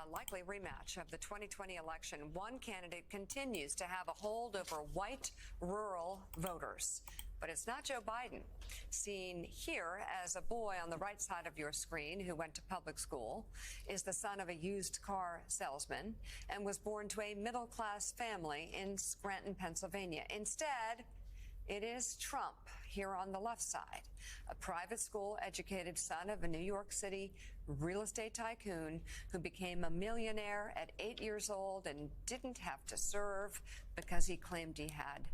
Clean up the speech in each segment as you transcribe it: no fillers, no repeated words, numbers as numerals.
a likely rematch of the 2020 election, one candidate continues to have a hold over white rural voters. But it's not Joe Biden, seen here as a boy on the right side of your screen who went to public school, is the son of a used car salesman, and was born to a middle-class family in Scranton, Pennsylvania. Instead, it is Trump here on the left side, a private school educated son of a New York City real estate tycoon who became a millionaire at 8 years old and didn't have to serve because he claimed he had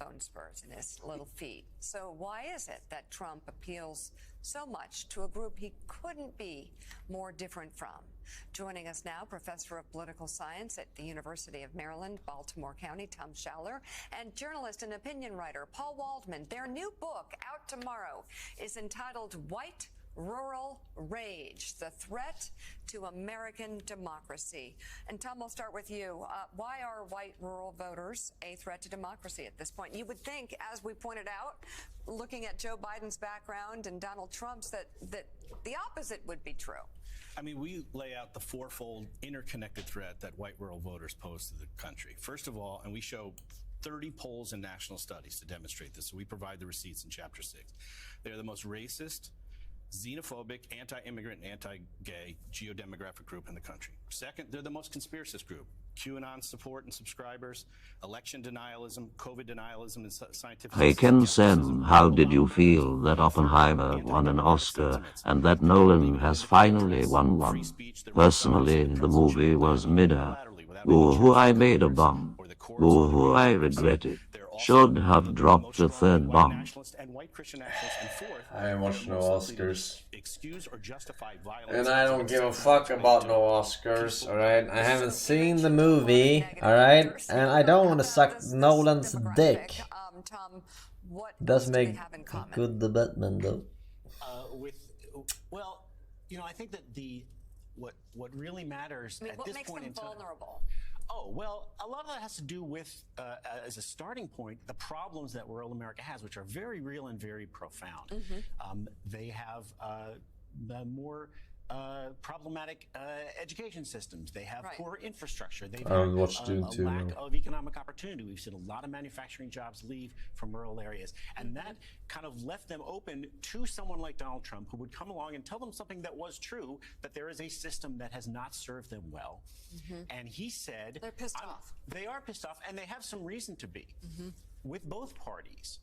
bone spurs in his little feet. So why is it that Trump appeals so much to a group he couldn't be more different from? Joining us now, Professor of Political Science at the University of Maryland, Baltimore County, Tom Schaller, and journalist and opinion writer Paul Waldman. Their new book, out tomorrow, is entitled White Rural Rage, the Threat to American Democracy. And Tom, we'll start with you. Why are white rural voters a threat to democracy at this point? You would think, as we pointed out, looking at Joe Biden's background and Donald Trump's, that the opposite would be true. I mean, we lay out the fourfold interconnected threat that white rural voters pose to the country. First of all, and we show 30 polls and national studies to demonstrate this, so we provide the receipts in Chapter 6. They are the most racist, xenophobic, anti-immigrant, and anti-gay geodemographic group in the country. Second, they're the most conspiracist group. QAnon support and subscribers, election denialism, COVID denialism, and scientific... Hey Ken Sen, how did you feel that Oppenheimer won an Oscar and that Nolan has finally won one? Personally, the movie was midder. Ooh, I made a bomb. Ooh, I regret it. Should have dropped the third bomb. I ain't watched no Oscars. And I don't give a fuck about no Oscars, alright? I haven't seen the movie, alright? And I don't want to suck Nolan's dick. Does make a good debatman though. Well, you know, I think that what really matters at this point in time... vulnerable? Oh, well, a lot of that has to do with, as a starting point, the problems that rural America has, which are very real and very profound. They have the more problematic education systems. They have poor infrastructure. They've had a lack of economic opportunity. We've seen a lot of manufacturing jobs leave from rural areas. And that kind of left them open to someone like Donald Trump, who would come along and tell them something that was true, that there is a system that has not served them well. And he said... They're pissed off. They are pissed off, and they have some reason to be, with both parties.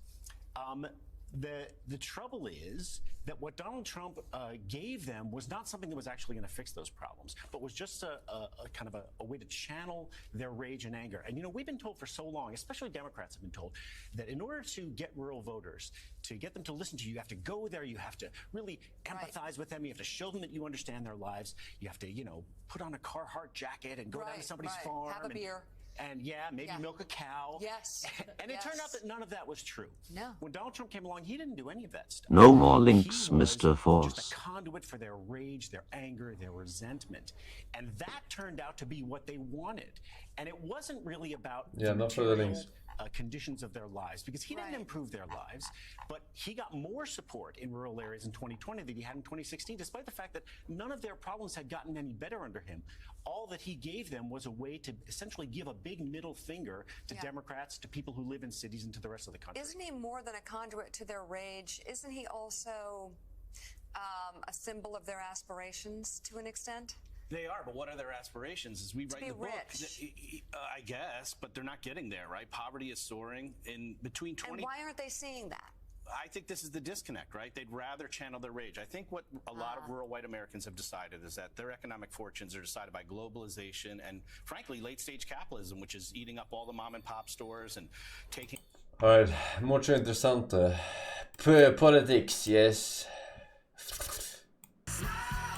The trouble is that what Donald Trump gave them was not something that was actually going to fix those problems, but was just a kind of a way to channel their rage and anger. And, you know, we've been told for so long, especially Democrats have been told, that in order to get rural voters, to get them to listen to you, you have to go there, you have to really empathize with them, you have to show them that you understand their lives, you have to, you know, put on a Carhartt jacket and go down to somebody's farm. Have a beer. And maybe milk a cow. Yes. And it turned out that none of that was true. No. When Donald Trump came along, he didn't do any of that stuff. No more links, Mr. Force. Just a conduit for their rage, their anger, their resentment. And that turned out to be what they wanted. And it wasn't really about conditions of their lives, because he didn't improve their lives, but he got more support in rural areas in 2020 than he had in 2016, despite the fact that none of their problems had gotten any better under him. All that he gave them was a way to essentially give a big middle finger to Democrats, to people who live in cities, and to the rest of the country. Isn't he more than a conduit to their rage? Isn't he also a symbol of their aspirations to an extent? They are, but what are their aspirations? As we write in the book, I guess, but they're not getting there, right? Poverty is soaring in between 20... And why aren't they seeing that? I think this is the disconnect, right? They'd rather channel their rage. I think what a lot of rural white Americans have decided is that their economic fortunes are decided by globalization and, frankly, late-stage capitalism, which is eating up all the mom-and-pop stores and taking... Alright, mucho interessante. Politics, yes.